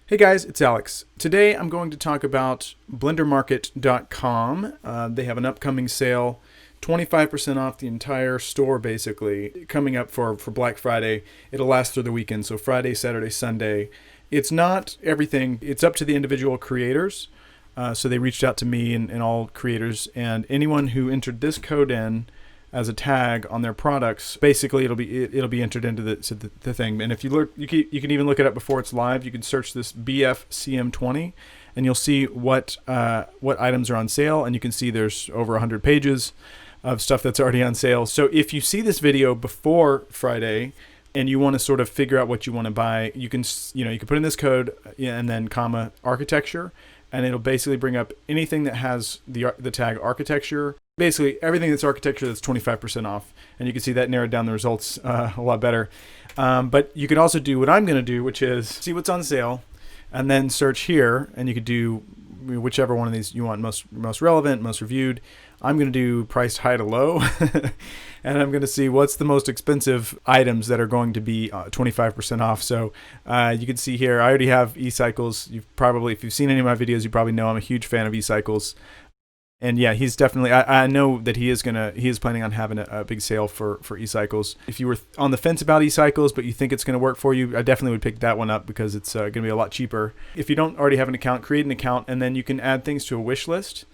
Hey guys, it's Alex. Today I'm going to talk about BlenderMarket.com. They have an upcoming sale, 25% off the entire store basically, coming up for Black Friday. It'll last through the weekend, so Friday, Saturday, Sunday. It's not everything. It's up to the individual creators. So they reached out to me and all creators, and anyone who entered this code in as a tag on their products, basically it'll be entered into the thing. And if you look, you can even look it up before it's live. You can search this BFCM20, and you'll see what items are on sale. And you can see there's over 100 pages of stuff that's already on sale. So if you see this video before Friday and you want to sort of figure out what you want to buy, you can put in this code and then comma architecture, and it'll basically bring up anything that has the tag architecture. Basically, everything that's architecture that's 25% off. And you can see that narrowed down the results a lot better. But you could also do what I'm going to do, which is see what's on sale and then search here. And you could do whichever one of these you want most relevant, most reviewed. I'm going to do priced high to low. And I'm going to see what's the most expensive items that are going to be 25% off. So you can see here, I already have e-cycles. If you've seen any of my videos, you probably know I'm a huge fan of e-cycles. And yeah, he's definitely, I know that he is planning on having a big sale for e-cycles. If you were on the fence about e-cycles, but you think it's going to work for you, I definitely would pick that one up because it's going to be a lot cheaper. If you don't already have an account, create an account, and then you can add things to a wish list.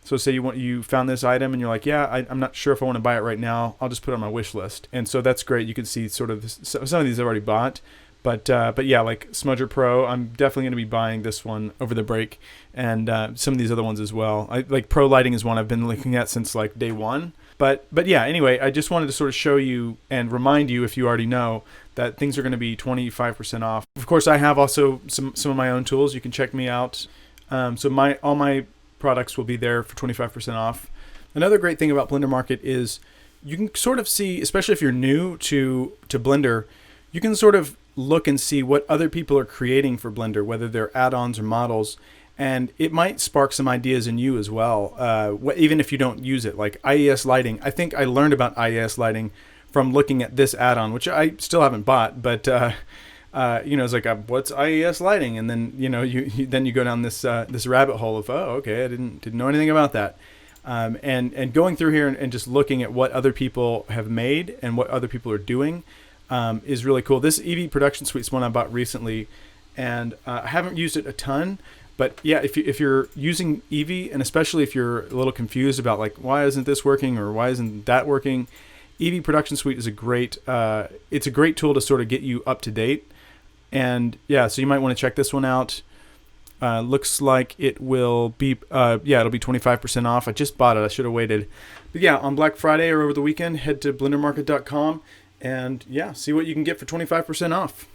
So say you found this item and you're like, yeah, I'm not sure if I want to buy it right now. I'll just put it on my wish list. And so that's great. You can see sort of some of these I've already bought. But yeah, like Smudger Pro, I'm definitely going to be buying this one over the break, and some of these other ones as well. Like Pro Lighting is one I've been looking at since like day one. But yeah, anyway, I just wanted to sort of show you and remind you, if you already know, that things are going to be 25% off. Of course, I have also some of my own tools. You can check me out. So all my products will be there for 25% off. Another great thing about Blender Market is you can sort of see, especially if you're new to Blender, you can sort of look and see what other people are creating for Blender, whether they're add-ons or models, and it might spark some ideas in you as well, even if you don't use it. Like IES lighting, I think I learned about IES lighting from looking at this add-on, which I still haven't bought, but it's like, what's IES lighting? And then you go down this rabbit hole of, oh, okay, I didn't know anything about that. And going through here and just looking at what other people have made and what other people are doing is really cool. This Eevee Production Suite is one I bought recently, and I haven't used it a ton. But yeah, if you're using Eevee, and especially if you're a little confused about like why isn't this working or why isn't that working, Eevee Production Suite is a great tool to sort of get you up to date. And yeah, so you might want to check this one out. Looks like it will be it'll be 25% off. I just bought it. I should have waited. But yeah, on Black Friday or over the weekend, head to BlenderMarket.com. And yeah, see what you can get for 25% off.